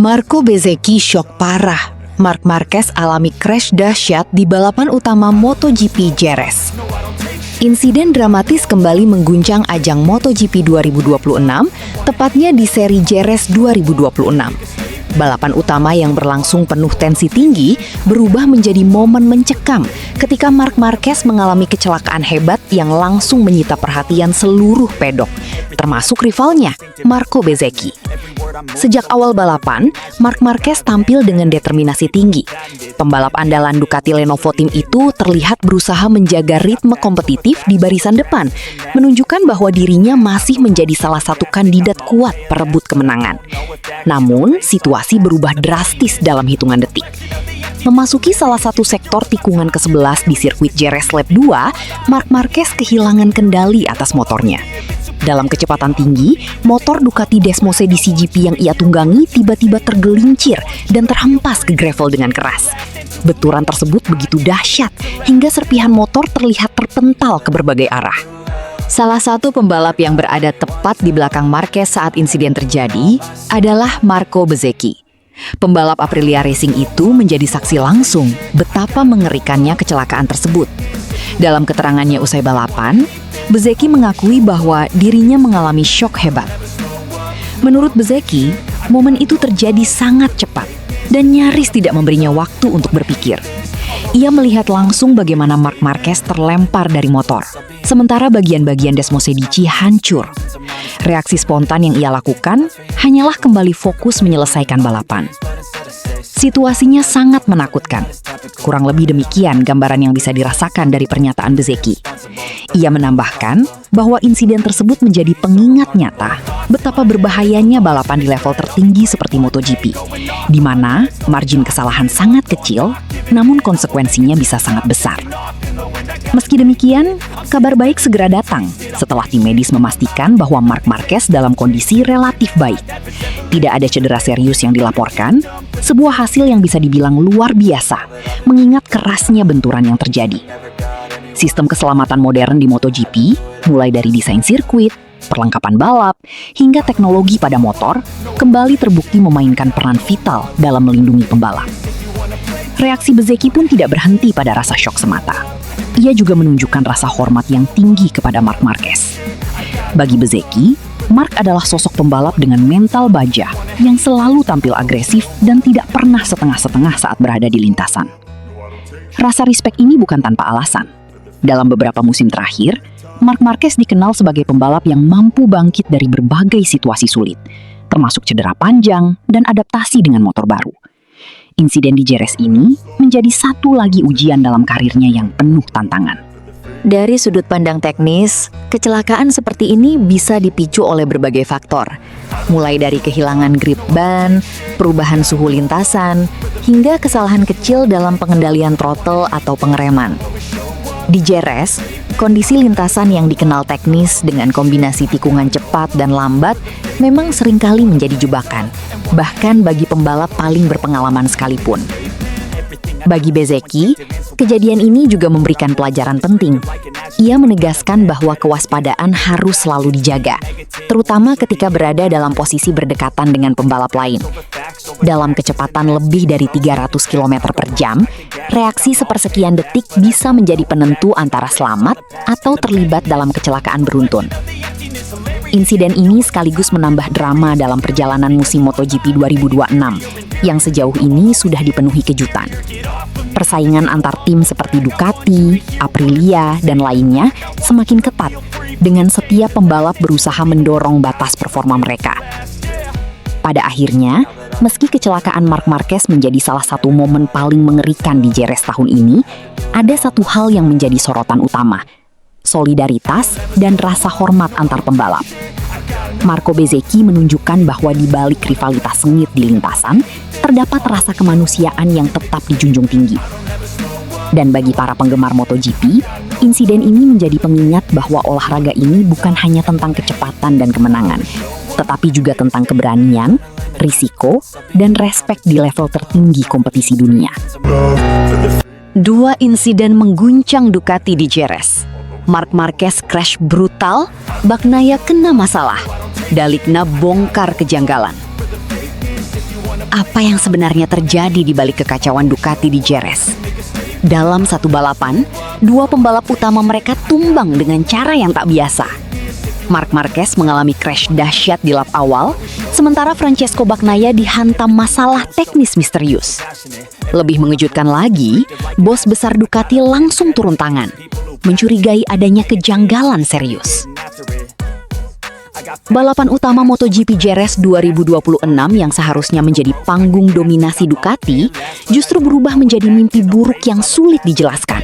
Marco Bezzecchi syok parah. Marc Marquez alami crash dahsyat di balapan utama MotoGP Jerez. Insiden dramatis kembali mengguncang ajang MotoGP 2026, tepatnya di seri Jerez 2026. Balapan utama yang berlangsung penuh tensi tinggi berubah menjadi momen mencekam ketika Marc Marquez mengalami kecelakaan hebat yang langsung menyita perhatian seluruh pedok, termasuk rivalnya, Marco Bezzecchi. Sejak awal balapan, Marc Marquez tampil dengan determinasi tinggi. Pembalap andalan Ducati Lenovo Team itu terlihat berusaha menjaga ritme kompetitif di barisan depan, menunjukkan bahwa dirinya masih menjadi salah satu kandidat kuat perebut kemenangan. Namun, situasi berubah drastis dalam hitungan detik. Memasuki salah satu sektor tikungan ke-11 di sirkuit Jerez Lap 2, Marc Marquez kehilangan kendali atas motornya. Dalam kecepatan tinggi, motor Ducati Desmose di CGP yang ia tunggangi tiba-tiba tergelincir dan terhempas ke gravel dengan keras. Benturan tersebut begitu dahsyat hingga serpihan motor terlihat terpental ke berbagai arah. Salah satu pembalap yang berada tepat di belakang Marquez saat insiden terjadi adalah Marco Bezzecchi. Pembalap Aprilia Racing itu menjadi saksi langsung betapa mengerikannya kecelakaan tersebut. Dalam keterangannya usai balapan, Bezzecchi mengakui bahwa dirinya mengalami syok hebat. Menurut Bezzecchi, momen itu terjadi sangat cepat dan nyaris tidak memberinya waktu untuk berpikir. Ia melihat langsung bagaimana Marc Marquez terlempar dari motor, sementara bagian-bagian Desmosedici hancur. Reaksi spontan yang ia lakukan hanyalah kembali fokus menyelesaikan balapan. Situasinya sangat menakutkan. Kurang lebih demikian gambaran yang bisa dirasakan dari pernyataan Bezzecchi. Ia menambahkan bahwa insiden tersebut menjadi pengingat nyata betapa berbahayanya balapan di level tertinggi seperti MotoGP, di mana margin kesalahan sangat kecil, namun konsekuensinya bisa sangat besar. Meski demikian, kabar baik segera datang setelah tim medis memastikan bahwa Marc Marquez dalam kondisi relatif baik. Tidak ada cedera serius yang dilaporkan, sebuah hasil yang bisa dibilang luar biasa, mengingat kerasnya benturan yang terjadi. Sistem keselamatan modern di MotoGP, mulai dari desain sirkuit, perlengkapan balap, hingga teknologi pada motor, kembali terbukti memainkan peran vital dalam melindungi pembalap. Reaksi Bezzecchi pun tidak berhenti pada rasa syok semata. Ia juga menunjukkan rasa hormat yang tinggi kepada Marc Marquez. Bagi Bezzecchi, Marc adalah sosok pembalap dengan mental baja yang selalu tampil agresif dan tidak pernah setengah-setengah saat berada di lintasan. Rasa respek ini bukan tanpa alasan. Dalam beberapa musim terakhir, Marc Marquez dikenal sebagai pembalap yang mampu bangkit dari berbagai situasi sulit, termasuk cedera panjang dan adaptasi dengan motor baru. Insiden di Jerez ini menjadi satu lagi ujian dalam karirnya yang penuh tantangan. Dari sudut pandang teknis, kecelakaan seperti ini bisa dipicu oleh berbagai faktor, mulai dari kehilangan grip ban, perubahan suhu lintasan, hingga kesalahan kecil dalam pengendalian throttle atau pengereman. Di Jerez, kondisi lintasan yang dikenal teknis dengan kombinasi tikungan cepat dan lambat memang seringkali menjadi jebakan, bahkan bagi pembalap paling berpengalaman sekalipun. Bagi Bezzecchi, kejadian ini juga memberikan pelajaran penting. Ia menegaskan bahwa kewaspadaan harus selalu dijaga, terutama ketika berada dalam posisi berdekatan dengan pembalap lain. Dalam kecepatan lebih dari 300 km per jam, reaksi sepersekian detik bisa menjadi penentu antara selamat atau terlibat dalam kecelakaan beruntun. Insiden ini sekaligus menambah drama dalam perjalanan musim MotoGP 2026 yang sejauh ini sudah dipenuhi kejutan. Persaingan antar tim seperti Ducati, Aprilia, dan lainnya semakin ketat dengan setiap pembalap berusaha mendorong batas performa mereka. Pada akhirnya, meski kecelakaan Marc Marquez menjadi salah satu momen paling mengerikan di Jerez tahun ini, ada satu hal yang menjadi sorotan utama: solidaritas dan rasa hormat antar pembalap. Marco Bezzecchi menunjukkan bahwa di balik rivalitas sengit di lintasan, terdapat rasa kemanusiaan yang tetap dijunjung tinggi. Dan bagi para penggemar MotoGP, insiden ini menjadi pengingat bahwa olahraga ini bukan hanya tentang kecepatan dan kemenangan, tetapi juga tentang keberanian, risiko, dan respek di level tertinggi kompetisi dunia. Dua insiden mengguncang Ducati di Jerez. Marc Marquez crash brutal, Bagnaia kena masalah, Dalikna bongkar kejanggalan. Apa yang sebenarnya terjadi di balik kekacauan Ducati di Jerez? Dalam satu balapan, dua pembalap utama mereka tumbang dengan cara yang tak biasa. Marc Marquez mengalami crash dahsyat di lap awal, sementara Francesco Bagnaia dihantam masalah teknis misterius. Lebih mengejutkan lagi, bos besar Ducati langsung turun tangan, mencurigai adanya kejanggalan serius. Balapan utama MotoGP Jerez 2026 yang seharusnya menjadi panggung dominasi Ducati justru berubah menjadi mimpi buruk yang sulit dijelaskan.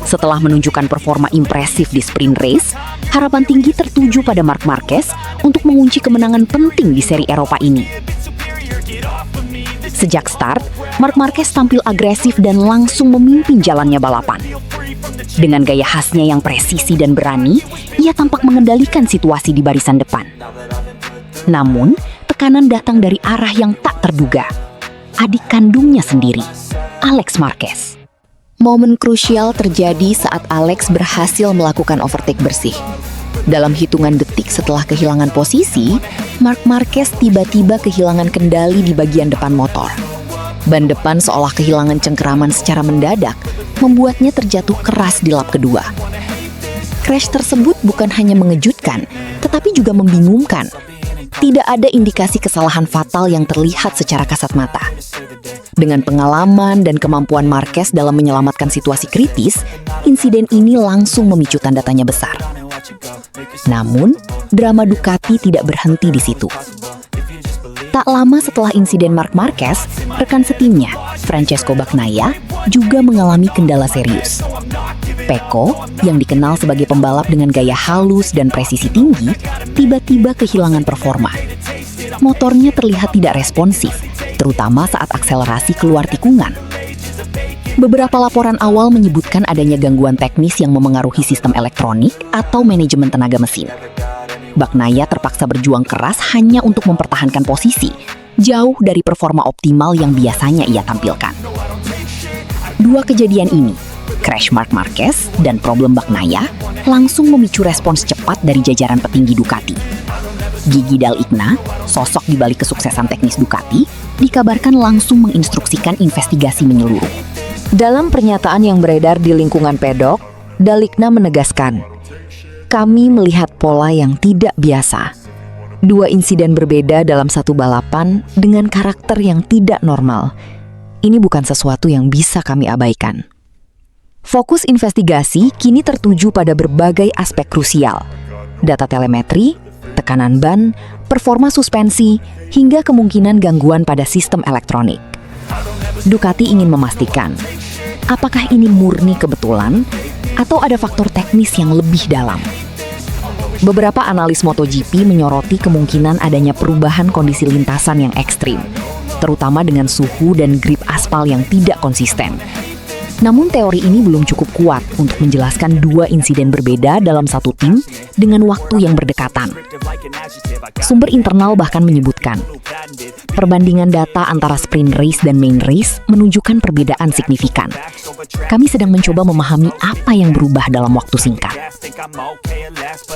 Setelah menunjukkan performa impresif di sprint race, harapan tinggi tertuju pada Marc Marquez untuk mengunci kemenangan penting di seri Eropa ini. Sejak start, Marc Marquez tampil agresif dan langsung memimpin jalannya balapan. Dengan gaya khasnya yang presisi dan berani, ia tampak mengendalikan situasi di barisan depan. Namun, tekanan datang dari arah yang tak terduga. Adik kandungnya sendiri, Alex Marquez. Momen krusial terjadi saat Alex berhasil melakukan overtake bersih. Dalam hitungan detik setelah kehilangan posisi, Marc Marquez tiba-tiba kehilangan kendali di bagian depan motor. Ban depan seolah kehilangan cengkeraman secara mendadak, membuatnya terjatuh keras di lap kedua. Crash tersebut bukan hanya mengejutkan, tetapi juga membingungkan. Tidak ada indikasi kesalahan fatal yang terlihat secara kasat mata. Dengan pengalaman dan kemampuan Marquez dalam menyelamatkan situasi kritis, insiden ini langsung memicu tanda tanya besar. Namun, drama Ducati tidak berhenti di situ. Tak lama setelah insiden Marc Marquez, rekan setimnya, Francesco Bagnaia, juga mengalami kendala serius. Pecco, yang dikenal sebagai pembalap dengan gaya halus dan presisi tinggi, tiba-tiba kehilangan performa. Motornya terlihat tidak responsif, terutama saat akselerasi keluar tikungan. Beberapa laporan awal menyebutkan adanya gangguan teknis yang memengaruhi sistem elektronik atau manajemen tenaga mesin. Bagnaia terpaksa berjuang keras hanya untuk mempertahankan posisi, jauh dari performa optimal yang biasanya ia tampilkan. Dua kejadian ini, crash Marc Marquez dan problem Bagnaia, langsung memicu respons cepat dari jajaran petinggi Ducati. Gigi Dall'Igna, sosok di balik kesuksesan teknis Ducati, dikabarkan langsung menginstruksikan investigasi menyeluruh. Dalam pernyataan yang beredar di lingkungan pedok, Dall'Igna menegaskan, "Kami melihat pola yang tidak biasa. Dua insiden berbeda dalam satu balapan dengan karakter yang tidak normal. Ini bukan sesuatu yang bisa kami abaikan." Fokus investigasi kini tertuju pada berbagai aspek krusial. Data telemetri, tekanan ban, performa suspensi, hingga kemungkinan gangguan pada sistem elektronik. Ducati ingin memastikan, apakah ini murni kebetulan atau ada faktor teknis yang lebih dalam. Beberapa analis MotoGP menyoroti kemungkinan adanya perubahan kondisi lintasan yang ekstrim, terutama dengan suhu dan grip aspal yang tidak konsisten. Namun teori ini belum cukup kuat untuk menjelaskan dua insiden berbeda dalam satu tim dengan waktu yang berdekatan. Sumber internal bahkan menyebutkan, perbandingan data antara sprint race dan main race menunjukkan perbedaan signifikan. Kami sedang mencoba memahami apa yang berubah dalam waktu singkat.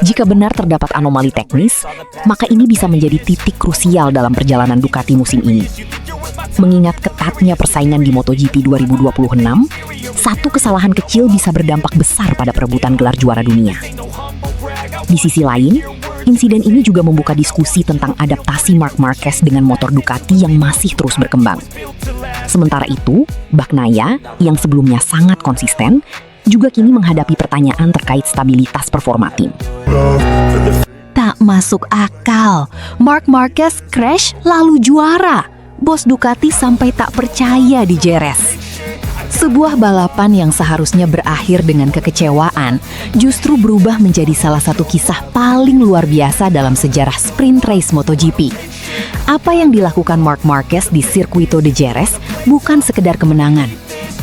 Jika benar terdapat anomali teknis, maka ini bisa menjadi titik krusial dalam perjalanan Ducati musim ini. Mengingat ketatnya persaingan di MotoGP 2026, satu kesalahan kecil bisa berdampak besar pada perebutan gelar juara dunia. Di sisi lain, insiden ini juga membuka diskusi tentang adaptasi Marc Marquez dengan motor Ducati yang masih terus berkembang. Sementara itu, Bagnaia, yang sebelumnya sangat konsisten, juga kini menghadapi pertanyaan terkait stabilitas performa tim. Tak masuk akal, Marc Marquez crash lalu juara. Bos Ducati sampai tak percaya di Jerez. Sebuah balapan yang seharusnya berakhir dengan kekecewaan justru berubah menjadi salah satu kisah paling luar biasa dalam sejarah sprint race MotoGP. Apa yang dilakukan Marc Marquez di Circuito de Jerez bukan sekedar kemenangan.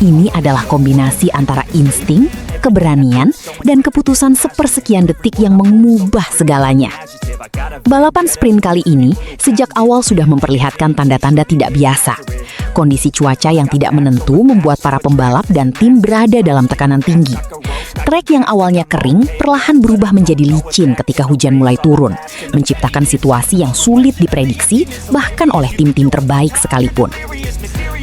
Ini adalah kombinasi antara insting, keberanian, dan keputusan sepersekian detik yang mengubah segalanya. Balapan sprint kali ini sejak awal sudah memperlihatkan tanda-tanda tidak biasa. Kondisi cuaca yang tidak menentu membuat para pembalap dan tim berada dalam tekanan tinggi. Trek yang awalnya kering perlahan berubah menjadi licin ketika hujan mulai turun, menciptakan situasi yang sulit diprediksi bahkan oleh tim-tim terbaik sekalipun.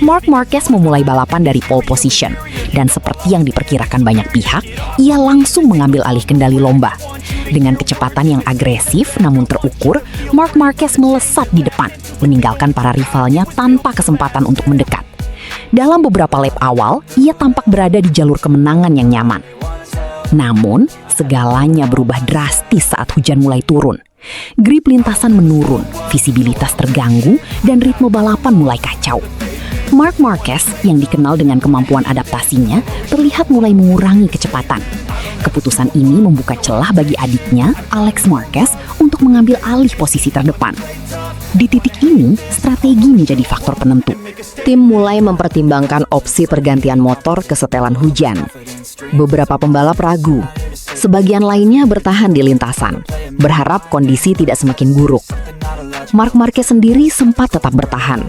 Marc Marquez memulai balapan dari pole position, dan seperti yang diperkirakan banyak pihak, ia langsung mengambil alih kendali lomba. Dengan kecepatan yang agresif namun terukur, Marc Marquez melesat di depan, meninggalkan para rivalnya tanpa kesempatan untuk mendekat. Dalam beberapa lap awal, ia tampak berada di jalur kemenangan yang nyaman. Namun, segalanya berubah drastis saat hujan mulai turun. Grip lintasan menurun, visibilitas terganggu, dan ritme balapan mulai kacau. Marc Marquez yang dikenal dengan kemampuan adaptasinya terlihat mulai mengurangi kecepatan. Keputusan ini membuka celah bagi adiknya, Alex Marquez, untuk mengambil alih posisi terdepan. Di titik ini, strategi menjadi faktor penentu. Tim mulai mempertimbangkan opsi pergantian motor ke setelan hujan. Beberapa pembalap ragu. Sebagian lainnya bertahan di lintasan, berharap kondisi tidak semakin buruk. Marc Marquez sendiri sempat tetap bertahan,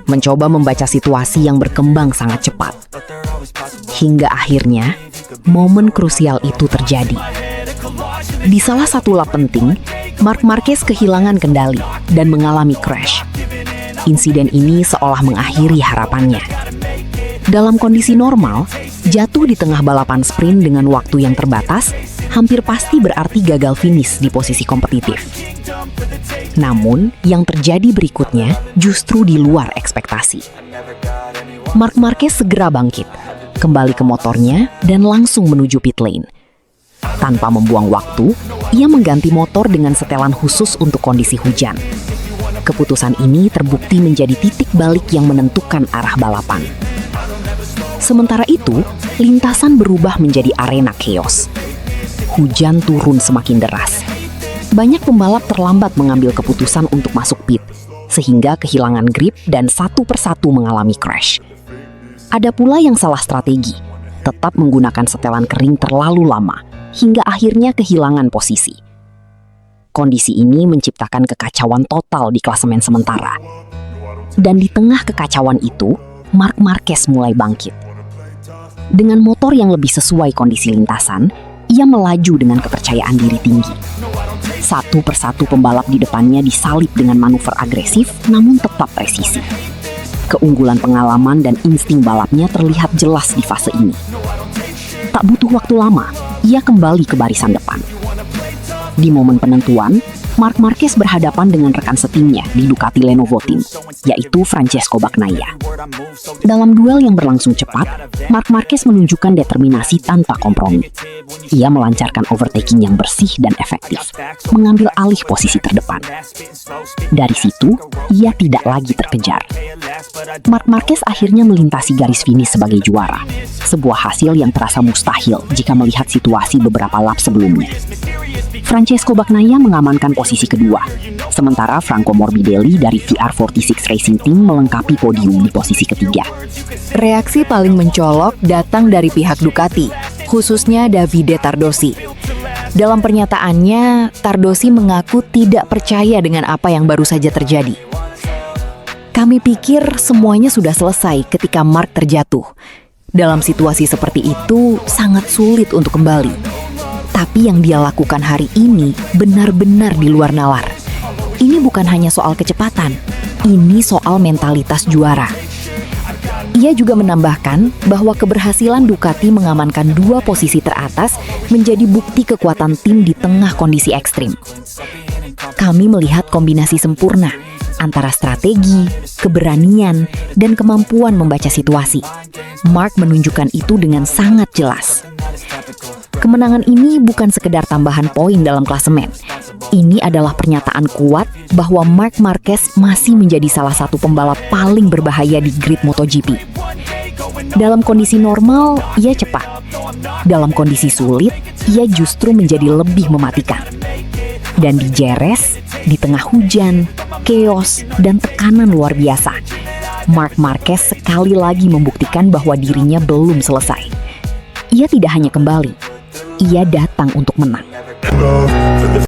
mencoba membaca situasi yang berkembang sangat cepat. Hingga akhirnya, momen krusial itu terjadi. Di salah satu lap penting, Marc Marquez kehilangan kendali dan mengalami crash. Insiden ini seolah mengakhiri harapannya. Dalam kondisi normal, jatuh di tengah balapan sprint dengan waktu yang terbatas hampir pasti berarti gagal finish di posisi kompetitif. Namun, yang terjadi berikutnya justru di luar ekspektasi. Marc Marquez segera bangkit, kembali ke motornya dan langsung menuju pit lane. Tanpa membuang waktu, ia mengganti motor dengan setelan khusus untuk kondisi hujan. Keputusan ini terbukti menjadi titik balik yang menentukan arah balapan. Sementara itu, lintasan berubah menjadi arena chaos. Hujan turun semakin deras. Banyak pembalap terlambat mengambil keputusan untuk masuk pit, sehingga kehilangan grip dan satu persatu mengalami crash. Ada pula yang salah strategi, tetap menggunakan setelan kering terlalu lama, hingga akhirnya kehilangan posisi. Kondisi ini menciptakan kekacauan total di klasemen sementara. Dan di tengah kekacauan itu, Marc Marquez mulai bangkit. Dengan motor yang lebih sesuai kondisi lintasan, ia melaju dengan kepercayaan diri tinggi. Satu persatu pembalap di depannya disalip dengan manuver agresif namun tetap presisi. Keunggulan pengalaman dan insting balapnya terlihat jelas di fase ini. Tak butuh waktu lama, ia kembali ke barisan depan. Di momen penentuan, Marc Marquez berhadapan dengan rekan setimnya di Ducati Lenovo Team, yaitu Francesco Bagnaia. Dalam duel yang berlangsung cepat, Marc Marquez menunjukkan determinasi tanpa kompromi. Ia melancarkan overtaking yang bersih dan efektif, mengambil alih posisi terdepan. Dari situ, ia tidak lagi terkejar. Marc Marquez akhirnya melintasi garis finish sebagai juara, sebuah hasil yang terasa mustahil jika melihat situasi beberapa lap sebelumnya. Francesco Bagnaia mengamankan posisi kedua, sementara Franco Morbidelli dari VR46 Racing Team melengkapi podium di posisi ketiga. Reaksi paling mencolok datang dari pihak Ducati, khususnya Davide Tardosi. Dalam pernyataannya, Tardosi mengaku tidak percaya dengan apa yang baru saja terjadi. Kami pikir semuanya sudah selesai ketika Marc terjatuh. Dalam situasi seperti itu, sangat sulit untuk kembali. Tapi yang dia lakukan hari ini benar-benar di luar nalar. Ini bukan hanya soal kecepatan, ini soal mentalitas juara. Ia juga menambahkan bahwa keberhasilan Ducati mengamankan 2 posisi teratas menjadi bukti kekuatan tim di tengah kondisi ekstrim. Kami melihat kombinasi sempurna antara strategi, keberanian, dan kemampuan membaca situasi. Marc menunjukkan itu dengan sangat jelas. Kemenangan ini bukan sekedar tambahan poin dalam klasemen. Ini adalah pernyataan kuat bahwa Marc Marquez masih menjadi salah satu pembalap paling berbahaya di grid MotoGP. Dalam kondisi normal, ia cepat. Dalam kondisi sulit, ia justru menjadi lebih mematikan. Dan di Jerez, di tengah hujan, chaos, dan tekanan luar biasa, Marc Marquez sekali lagi membuktikan bahwa dirinya belum selesai. Ia tidak hanya kembali, ia datang untuk menang.